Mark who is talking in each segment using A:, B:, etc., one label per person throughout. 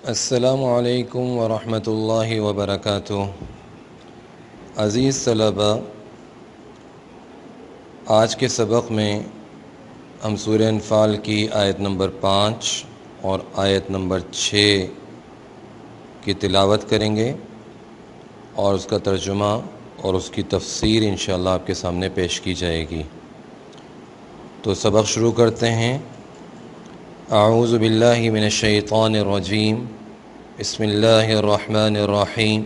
A: السلام علیکم ورحمۃ اللہ وبرکاتہ۔ عزیز طلباء، آج کے سبق میں ہم سورہ انفال کی آیت نمبر 5 اور آیت نمبر 6 کی تلاوت کریں گے اور اس کا ترجمہ اور اس کی تفسیر انشاءاللہ آپ کے سامنے پیش کی جائے گی۔ تو سبق شروع کرتے ہیں۔ اعوذ باللہ من الشیطان الرجیم، بسم اللہ الرحمن الرحیم۔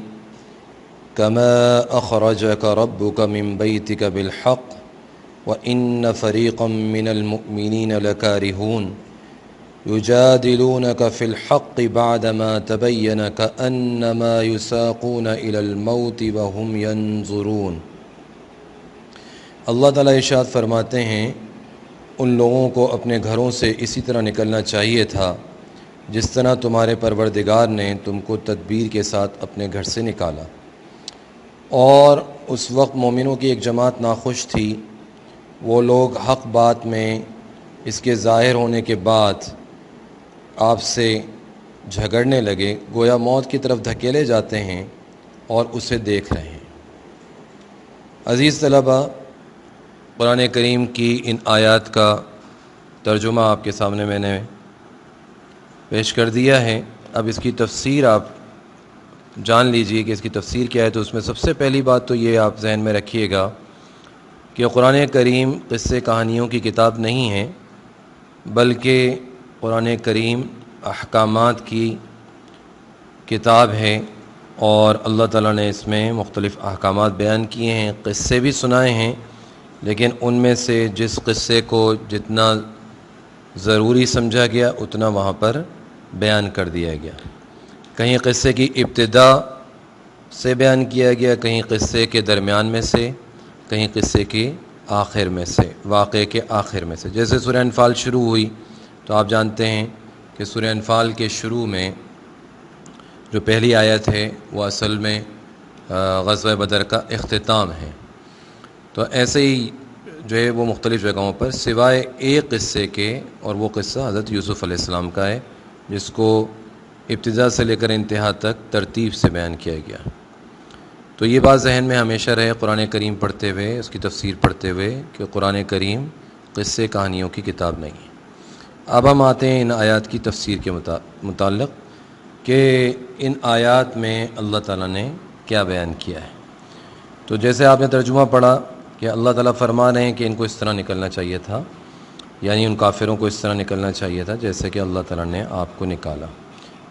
A: کما اخرجک ربک من بیتک بالحق وان فریقا من المؤمنین لکارہون یجادلونک فی الحق بعدما تبین کأنما یساقون الی الموت وهم ینظرون۔ اللہ تعالیٰ ارشاد فرماتے ہیں، ان لوگوں کو اپنے گھروں سے اسی طرح نکلنا چاہیے تھا جس طرح تمہارے پروردگار نے تم کو تدبیر کے ساتھ اپنے گھر سے نکالا۔ اور اس وقت مومنوں کی ایک جماعت ناخوش تھی، وہ لوگ حق بات میں اس کے ظاہر ہونے کے بعد آپ سے جھگڑنے لگے، گویا موت کی طرف دھکیلے جاتے ہیں اور اسے دیکھ رہے ہیں۔ عزیز طلباء، قرآن کریم کی ان آیات کا ترجمہ آپ کے سامنے میں نے پیش کر دیا ہے۔ اب اس کی تفسیر آپ جان لیجئے کہ اس کی تفسیر کیا ہے۔ تو اس میں سب سے پہلی بات تو یہ آپ ذہن میں رکھیے گا کہ قرآن کریم قصے کہانیوں کی کتاب نہیں ہے، بلکہ قرآن کریم احکامات کی کتاب ہے، اور اللہ تعالیٰ نے اس میں مختلف احکامات بیان کیے ہیں، قصے بھی سنائے ہیں، لیکن ان میں سے جس قصے کو جتنا ضروری سمجھا گیا اتنا وہاں پر بیان کر دیا گیا۔ کہیں قصے کی ابتدا سے بیان کیا گیا، کہیں قصے کے درمیان میں سے، کہیں قصے کے آخر میں سے، واقعے کے آخر میں سے۔ جیسے سورہ انفال شروع ہوئی تو آپ جانتے ہیں کہ سورہ انفال کے شروع میں جو پہلی آیت ہے وہ اصل میں غزوہ بدر کا اختتام ہے۔ تو ایسے ہی جو ہے وہ مختلف جگہوں پر سوائے ایک قصے کے، اور وہ قصہ حضرت یوسف علیہ السلام کا ہے، جس کو ابتدا سے لے کر انتہا تک ترتیب سے بیان کیا گیا۔ تو یہ بات ذہن میں ہمیشہ رہے قرآن کریم پڑھتے ہوئے، اس کی تفسیر پڑھتے ہوئے، کہ قرآن کریم قصے کہانیوں کی کتاب نہیں ہے۔ اب ہم آتے ہیں ان آیات کی تفسیر کے متعلق کہ ان آیات میں اللہ تعالیٰ نے کیا بیان کیا ہے۔ تو جیسے آپ نے ترجمہ پڑھا کہ اللہ تعالیٰ فرما رہے ہیں کہ ان کو اس طرح نکلنا چاہیے تھا، یعنی ان کافروں کو اس طرح نکلنا چاہیے تھا جیسے کہ اللہ تعالیٰ نے آپ کو نکالا،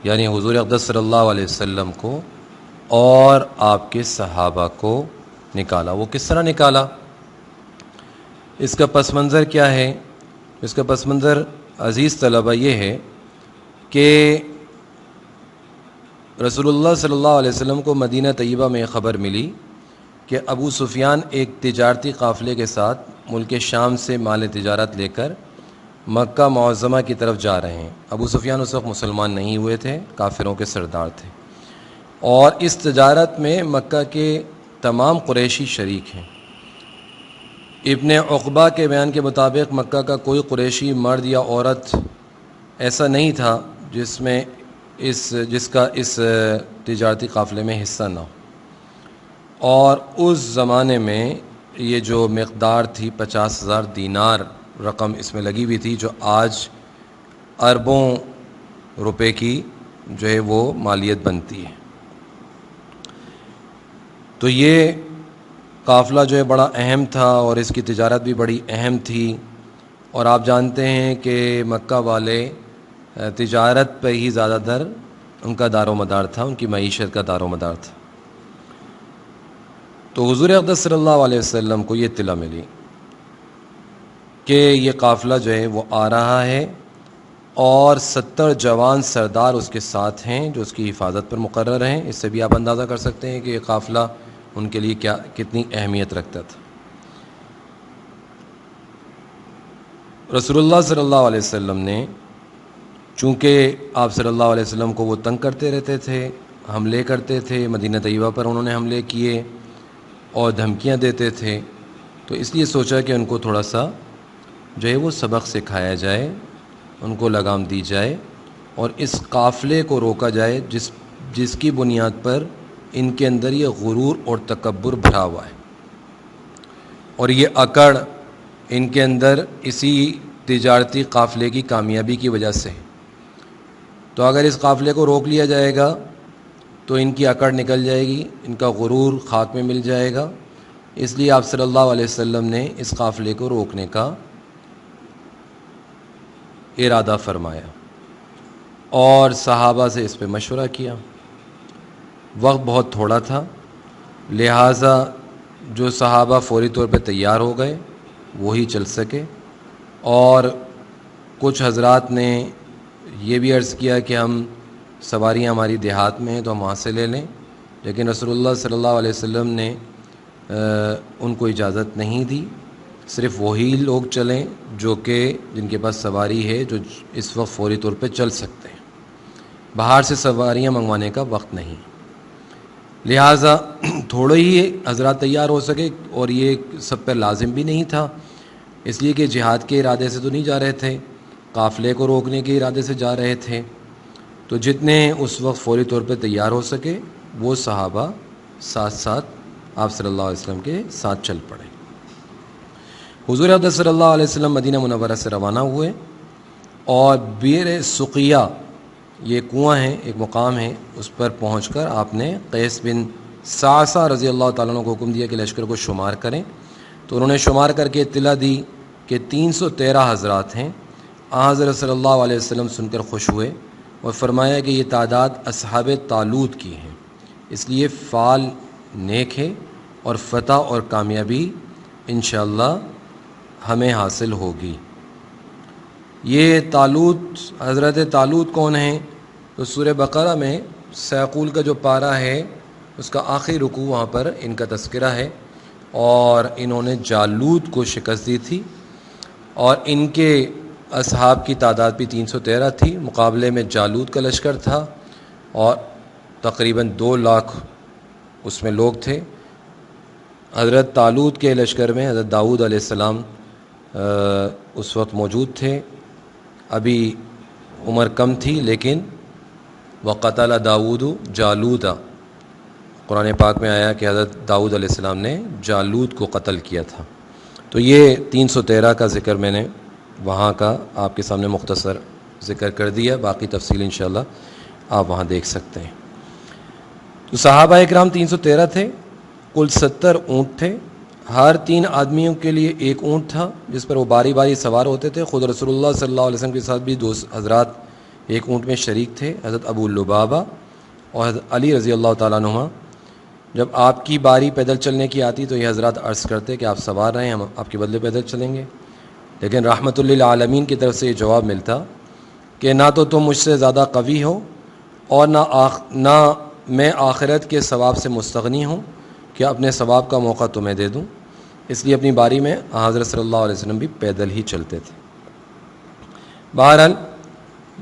A: یعنی حضور اقدس صلی اللہ علیہ وسلم کو اور آپ کے صحابہ کو نکالا۔ وہ کس طرح نکالا؟ اس کا پس منظر کیا ہے؟ اس کا پس منظر عزیز طلبہ یہ ہے کہ رسول اللہ صلی اللہ علیہ وسلم کو مدینہ طیبہ میں خبر ملی کہ ابو سفیان ایک تجارتی قافلے کے ساتھ ملک شام سے مال تجارت لے کر مکہ معظمہ کی طرف جا رہے ہیں۔ ابو سفیان اس وقت مسلمان نہیں ہوئے تھے، کافروں کے سردار تھے، اور اس تجارت میں مکہ کے تمام قریشی شریک ہیں۔ ابن عقبہ کے بیان کے مطابق مکہ کا کوئی قریشی مرد یا عورت ایسا نہیں تھا جس کا اس تجارتی قافلے میں حصہ نہ ہو، اور اس زمانے میں یہ جو مقدار تھی 50,000 دینار رقم اس میں لگی ہوئی تھی، جو آج اربوں روپے کی جو ہے وہ مالیت بنتی ہے۔ تو یہ قافلہ جو ہے بڑا اہم تھا، اور اس کی تجارت بھی بڑی اہم تھی، اور آپ جانتے ہیں کہ مکہ والے تجارت پہ ہی زیادہ تر ان کا دار و مدار تھا، ان کی معیشت کا دار و مدار تھا۔ تو حضور اقدس صلی اللہ علیہ وسلم کو یہ اطلاع ملی کہ یہ قافلہ جو ہے وہ آ رہا ہے، اور 70 جوان سردار اس کے ساتھ ہیں جو اس کی حفاظت پر مقرر ہیں۔ اس سے بھی آپ اندازہ کر سکتے ہیں کہ یہ قافلہ ان کے لیے کتنی اہمیت رکھتا تھا۔ رسول اللہ صلی اللہ علیہ وسلم نے، چونکہ آپ صلی اللہ علیہ وسلم کو وہ تنگ کرتے رہتے تھے، حملے کرتے تھے، مدینہ طیبہ پر انہوں نے حملے کیے اور دھمکیاں دیتے تھے، تو اس لیے سوچا کہ ان کو تھوڑا سا جو ہے وہ سبق سکھایا جائے، ان کو لگام دی جائے، اور اس قافلے کو روکا جائے جس کی بنیاد پر ان کے اندر یہ غرور اور تکبر بھرا ہوا ہے، اور یہ اکڑ ان کے اندر اسی تجارتی قافلے کی کامیابی کی وجہ سے ہے۔ تو اگر اس قافلے کو روک لیا جائے گا تو ان کی اکڑ نکل جائے گی، ان کا غرور خاک میں مل جائے گا۔ اس لیے آپ صلی اللہ علیہ وسلم نے اس قافلے کو روکنے کا ارادہ فرمایا اور صحابہ سے اس پہ مشورہ کیا۔ وقت بہت تھوڑا تھا، لہٰذا جو صحابہ فوری طور پہ تیار ہو گئے وہی چل سکے، اور کچھ حضرات نے یہ بھی عرض کیا کہ ہم سواریاں ہماری دیہات میں ہیں تو ہم وہاں سے لے لیں، لیکن رسول اللہ صلی اللہ علیہ وسلم نے ان کو اجازت نہیں دی، صرف وہی لوگ چلیں جن کے پاس سواری ہے، جو اس وقت فوری طور پہ چل سکتے ہیں، باہر سے سواریاں منگوانے کا وقت نہیں، لہٰذا تھوڑے ہی حضرات تیار ہو سکے، اور یہ سب پر لازم بھی نہیں تھا، اس لیے کہ جہاد کے ارادے سے تو نہیں جا رہے تھے، قافلے کو روکنے کے ارادے سے جا رہے تھے، تو جتنے اس وقت فوری طور پہ تیار ہو سکے وہ صحابہ ساتھ ساتھ آپ صلی اللہ علیہ وسلم کے ساتھ چل پڑے۔ حضور اقدس صلی اللہ علیہ وسلم مدینہ منورہ سے روانہ ہوئے، اور بئر سقیہ، یہ کنواں ہے، ایک مقام ہے، اس پر پہنچ کر آپ نے قیس بن صعصع رضی اللہ تعالیٰ عنہ کو حکم دیا کہ لشکر کو شمار کریں، تو انہوں نے شمار کر کے اطلاع دی کہ 313 حضرات ہیں۔ حضرت صلی اللہ علیہ وسلم سن کر خوش ہوئے اور فرمایا کہ یہ تعداد اصحاب طالوت کی ہیں، اس لیے فعال نیک ہے اور فتح اور کامیابی انشاءاللہ ہمیں حاصل ہوگی۔ یہ طالوت، حضرت طالوت کون ہیں؟ تو سورہ بقرہ میں سیقول کا جو پارہ ہے اس کا آخری رکوع، وہاں پر ان کا تذکرہ ہے، اور انہوں نے جالوت کو شکست دی تھی، اور ان کے اصحاب کی تعداد بھی 313 تھی، مقابلے میں جالوت کا لشکر تھا، اور تقریباً 2 لاکھ اس میں لوگ تھے۔ حضرت طالوت کے لشکر میں حضرت داؤد علیہ السلام اس وقت موجود تھے، ابھی عمر کم تھی، لیکن وَقَتَلَ داؤد جالوت، قرآن پاک میں آیا کہ حضرت داؤد علیہ السلام نے جالوت کو قتل کیا تھا۔ تو یہ 313 کا ذکر میں نے وہاں کا آپ کے سامنے مختصر ذکر کر دیا، باقی تفصیل انشاءاللہ آپ وہاں دیکھ سکتے ہیں۔ تو صحابہ اکرام 313 تھے، کل 70 اونٹ تھے، ہر 3 آدمیوں کے لیے ایک اونٹ تھا جس پر وہ باری باری سوار ہوتے تھے۔ خود رسول اللہ صلی اللہ علیہ وسلم کے ساتھ بھی 2 حضرات ایک اونٹ میں شریک تھے، حضرت ابو لبابہ اور حضرت علی رضی اللہ تعالیٰ عنہما۔ جب آپ کی باری پیدل چلنے کی آتی تو یہ حضرات عرض کرتے کہ آپ سوار رہیں، ہم آپ کے بدلے پیدل چلیں گے، لیکن رحمت للعالمین کی طرف سے یہ جواب ملتا کہ نہ تو تم مجھ سے زیادہ قوی ہو، اور نہ میں آخرت کے ثواب سے مستغنی ہوں کہ اپنے ثواب کا موقع تمہیں دے دوں، اس لیے اپنی باری میں حضرت صلی اللہ علیہ وسلم بھی پیدل ہی چلتے تھے۔ بہرحال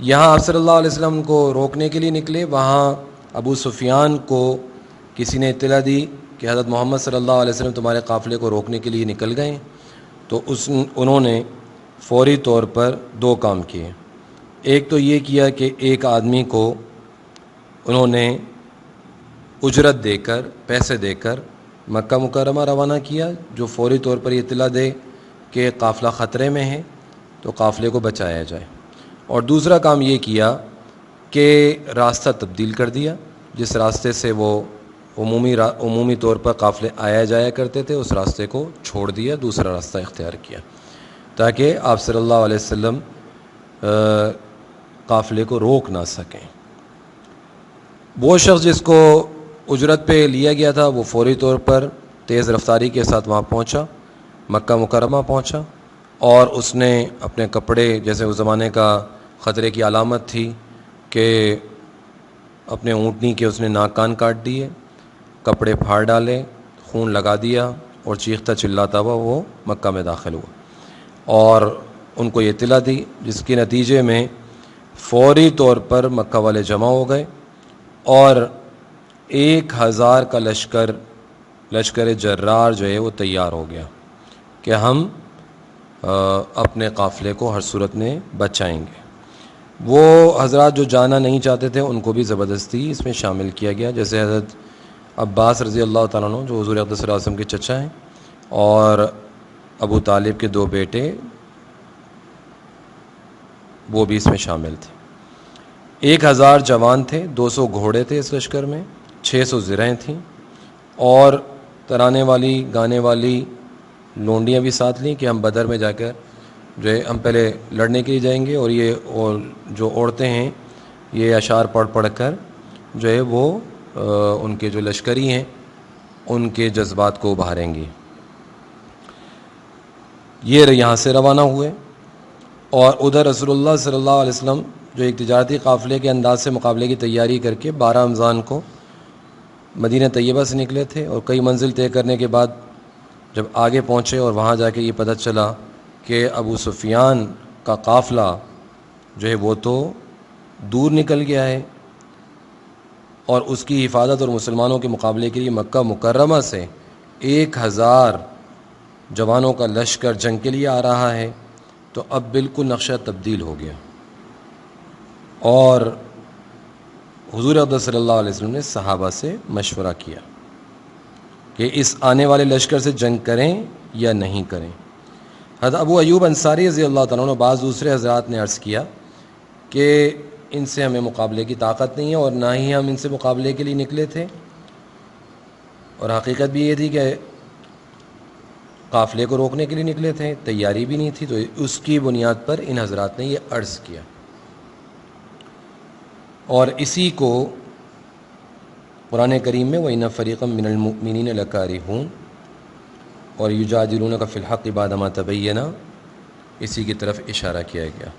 A: یہاں آپ صلی اللہ علیہ وسلم کو روکنے کے لیے نکلے، وہاں ابو سفیان کو کسی نے اطلاع دی کہ حضرت محمد صلی اللہ علیہ وسلم تمہارے قافلے کو روکنے کے لیے نکل گئے، تو انہوں نے فوری طور پر 2 کام کیے۔ ایک تو یہ کیا کہ ایک آدمی کو انہوں نے اجرت دے کر، پیسے دے کر مکہ مکرمہ روانہ کیا، جو فوری طور پر یہ اطلاع دے کہ قافلہ خطرے میں ہے تو قافلے کو بچایا جائے، اور دوسرا کام یہ کیا کہ راستہ تبدیل کر دیا، جس راستے سے وہ عمومی طور پر قافلے آیا جایا کرتے تھے اس راستے کو چھوڑ دیا، دوسرا راستہ اختیار کیا تاکہ آپ صلی اللہ علیہ وسلم قافلے کو روک نہ سکیں۔ وہ شخص جس کو اجرت پہ لیا گیا تھا وہ فوری طور پر تیز رفتاری کے ساتھ وہاں پہنچا، مکہ مکرمہ پہنچا، اور اس نے اپنے کپڑے، جیسے اس زمانے کا خطرے کی علامت تھی کہ اپنے اونٹنی کے اس نے ناک کان کاٹ دیے، کپڑے پھاڑ ڈالے، خون لگا دیا، اور چیختا چلاتا ہوا وہ مکہ میں داخل ہوا، اور ان کو یہ اطلاع دی، جس کے نتیجے میں فوری طور پر مکہ والے جمع ہو گئے، اور 1000 کا لشکر جرار جو ہے وہ تیار ہو گیا کہ ہم اپنے قافلے کو ہر صورت میں بچائیں گے۔ وہ حضرات جو جانا نہیں چاہتے تھے ان کو بھی زبردستی اس میں شامل کیا گیا، جیسے حضرت عباس رضی اللہ تعالیٰ عنہ جو حضور اقدس صلی اللہ علیہ وسلم کے چچا ہیں، اور ابو طالب کے 2 بیٹے وہ بھی اس میں شامل تھے۔ 1000 جوان تھے، 200 گھوڑے تھے اس لشکر میں، 600 زرہیں تھیں، اور ترانے والی گانے والی لونڈیاں بھی ساتھ لیں کہ ہم بدر میں جا کر جو ہے ہم پہلے لڑنے کے لیے جائیں گے، اور یہ اور جو عورتیں ہیں یہ اشعار پڑھ پڑھ کر جو ہے وہ ان کے جو لشکری ہیں ان کے جذبات کو ابھاریں گی۔ یہ یہاں سے روانہ ہوئے، اور ادھر رسول اللہ صلی اللہ علیہ وسلم جو ایک تجارتی قافلے کے انداز سے مقابلے کی تیاری کر کے 12 رمضان کو مدینہ طیبہ سے نکلے تھے، اور کئی منزل طے کرنے کے بعد جب آگے پہنچے اور وہاں جا کے یہ پتہ چلا کہ ابو سفیان کا قافلہ جو ہے وہ تو دور نکل گیا ہے، اور اس کی حفاظت اور مسلمانوں کے مقابلے کے لیے مکہ مکرمہ سے 1000 جوانوں کا لشکر جنگ کے لیے آ رہا ہے، تو اب بالکل نقشہ تبدیل ہو گیا۔ اور حضور اقدس صلی اللہ علیہ وسلم نے صحابہ سے مشورہ کیا کہ اس آنے والے لشکر سے جنگ کریں یا نہیں کریں۔ حضرت ابو ایوب انصاری رضی اللہ تعالیٰ عنہ، بعض دوسرے حضرات نے عرض کیا کہ ان سے ہمیں مقابلے کی طاقت نہیں ہے، اور نہ ہی ہم ان سے مقابلے کے لیے نکلے تھے، اور حقیقت بھی یہ تھی کہ قافلے کو روکنے کے لیے نکلے تھے، تیاری بھی نہیں تھی، تو اس کی بنیاد پر ان حضرات نے یہ عرض کیا۔ اور اسی کو قرآن کریم میں وَإِنَّ فَرِيقًا مِّنَ الْمُؤْمِنِينَ لَكَارِهُونَ اور يُجَادِلُونَكَ فِي الْحَقِّ بَعْدَمَا تَبَيَّنَ، اسی کی طرف اشارہ کیا گیا۔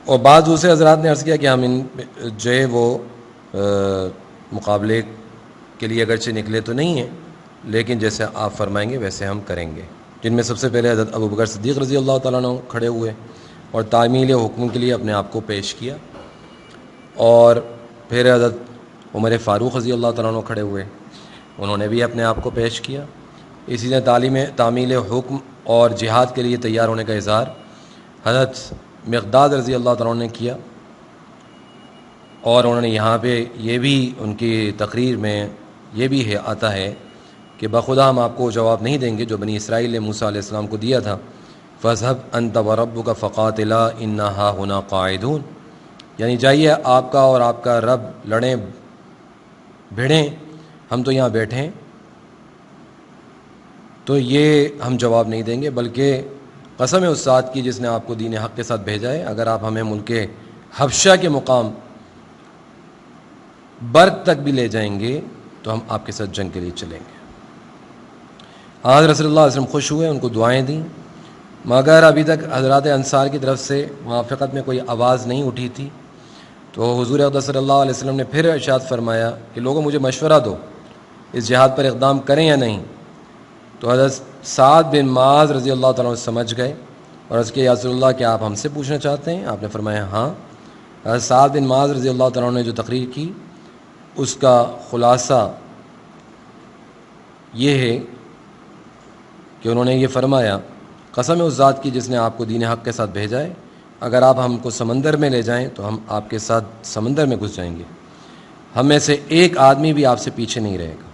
A: اور بعض دوسرے حضرات نے عرض کیا کہ ہم ان جو ہے وہ مقابلے کے لیے اگرچہ نکلے تو نہیں ہیں، لیکن جیسے آپ فرمائیں گے ویسے ہم کریں گے، جن میں سب سے پہلے حضرت ابوبکر صدیق رضی اللہ تعالیٰ عنہ کھڑے ہوئے اور تعمیل حکم کے لیے اپنے آپ کو پیش کیا، اور پھر حضرت عمر فاروق رضی اللہ تعالیٰ عنہ کھڑے ہوئے، انہوں نے بھی اپنے آپ کو پیش کیا۔ اسی طرح تعمیل حکم اور جہاد کے لیے تیار ہونے کا اظہار حضرت مقداد رضی اللہ تعالیٰ عنہ نے کیا، اور انہوں نے یہاں پہ یہ بھی ان کی تقریر میں یہ بھی آتا ہے کہ بخدا ہم آپ کو جواب نہیں دیں گے جو بنی اسرائیل نے موسیٰ علیہ السلام کو دیا تھا، فَاذْهَبْ أَنْتَ وَرَبُّكَ فَقَاتِلَا إِنَّا هَاهُنَا قَاعِدُونَ، یعنی جائیے آپ کا اور آپ کا رب لڑیں بھیڑیں، ہم تو یہاں بیٹھے ہیں۔ تو یہ ہم جواب نہیں دیں گے، بلکہ قسم ہے اس ذات کی جس نے آپ کو دین حق کے ساتھ بھیجا ہے، اگر آپ ہمیں ملک حبشہ کے مقام برق تک بھی لے جائیں گے تو ہم آپ کے ساتھ جنگ کے لیے چلیں گے۔ حضرت صلی اللہ علیہ وسلم خوش ہوئے، ان کو دعائیں دیں، مگر ابھی تک حضرات انصار کی طرف سے موافقت میں کوئی آواز نہیں اٹھی تھی، تو حضور اقدس صلی اللہ علیہ وسلم نے پھر ارشاد فرمایا کہ لوگوں مجھے مشورہ دو، اس جہاد پر اقدام کریں یا نہیں؟ تو حضرت سعد بن معاذ رضی اللہ تعالیٰ عنہ سمجھ گئے اور عرض کیا یا رسول اللہ کیا آپ ہم سے پوچھنا چاہتے ہیں؟ آپ نے فرمایا ہاں۔ حضرت سعد بن معاذ رضی اللہ تعالیٰ عنہ نے جو تقریر کی اس کا خلاصہ یہ ہے کہ انہوں نے یہ فرمایا قسم اس ذات کی جس نے آپ کو دین حق کے ساتھ بھیجا ہے، اگر آپ ہم کو سمندر میں لے جائیں تو ہم آپ کے ساتھ سمندر میں گھس جائیں گے، ہم میں سے ایک آدمی بھی آپ سے پیچھے نہیں رہے گا،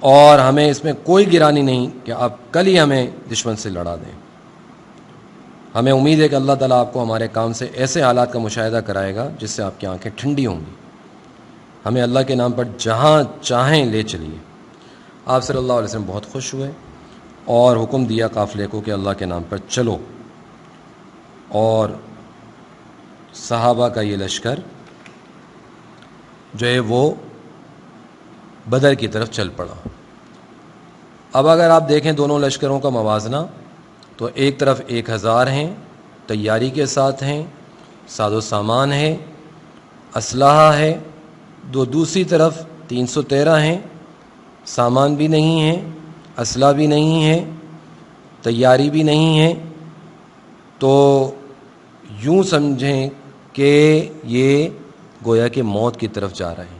A: اور ہمیں اس میں کوئی گرانی نہیں کہ آپ کل ہی ہمیں دشمن سے لڑا دیں۔ ہمیں امید ہے کہ اللہ تعالیٰ آپ کو ہمارے کام سے ایسے حالات کا مشاہدہ کرائے گا جس سے آپ کی آنکھیں ٹھنڈی ہوں گی، ہمیں اللہ کے نام پر جہاں چاہیں لے چلیے۔ آپ صلی اللہ علیہ وسلم بہت خوش ہوئے اور حکم دیا قافلے کو کہ اللہ کے نام پر چلو، اور صحابہ کا یہ لشکر جو ہے وہ بدر کی طرف چل پڑا۔ اب اگر آپ دیکھیں دونوں لشکروں کا موازنہ تو ایک طرف 1000 ہیں، تیاری کے ساتھ ہیں، ساز و سامان ہے، اسلحہ ہے، دوسری طرف 313 ہیں، سامان بھی نہیں ہے، اسلحہ بھی نہیں ہے، تیاری بھی نہیں ہے، تو یوں سمجھیں کہ یہ گویا کہ موت کی طرف جا رہے ہیں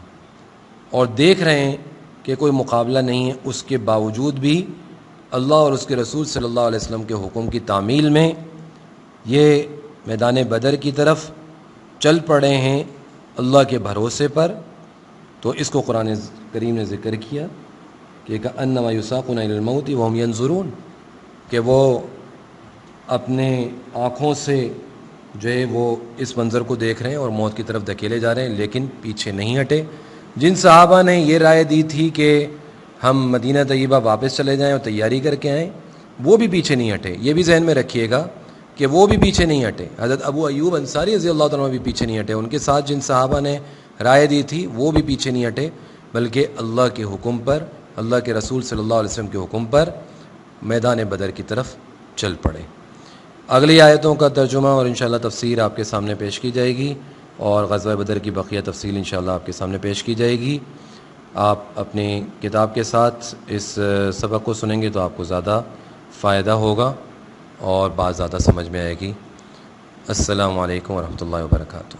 A: اور دیکھ رہے ہیں کہ کوئی مقابلہ نہیں ہے، اس کے باوجود بھی اللہ اور اس کے رسول صلی اللہ علیہ وسلم کے حکم کی تعمیل میں یہ میدان بدر کی طرف چل پڑے ہیں اللہ کے بھروسے پر، تو اس کو قرآن کریم نے ذکر کیا کہ کأنما یساقون الی الموت وهم ینظرون، کہ وہ اپنے آنکھوں سے جو ہے وہ اس منظر کو دیکھ رہے ہیں اور موت کی طرف دھکیلے جا رہے ہیں، لیکن پیچھے نہیں ہٹے۔ جن صحابہ نے یہ رائے دی تھی کہ ہم مدینہ طیبہ واپس چلے جائیں اور تیاری کر کے آئیں، وہ بھی پیچھے نہیں ہٹے۔ یہ بھی ذہن میں رکھیے گا کہ وہ بھی پیچھے نہیں ہٹے۔ حضرت ابو ایوب انصاری رضی اللہ تعالیٰ بھی پیچھے نہیں ہٹے، ان کے ساتھ جن صحابہ نے رائے دی تھی وہ بھی پیچھے نہیں ہٹے، بلکہ اللہ کے حکم پر، اللہ کے رسول صلی اللہ علیہ وسلم کے حکم پر میدان بدر کی طرف چل پڑے۔ اگلی آیتوں کا ترجمہ اور انشاءاللہ تفسیر آپ کے سامنے پیش کی جائے گی، اور غزوہ بدر کی بقیہ تفصیل انشاءاللہ آپ کے سامنے پیش کی جائے گی۔ آپ اپنی کتاب کے ساتھ اس سبق کو سنیں گے تو آپ کو زیادہ فائدہ ہوگا اور بات زیادہ سمجھ میں آئے گی۔ السلام علیکم ورحمۃ اللہ وبرکاتہ۔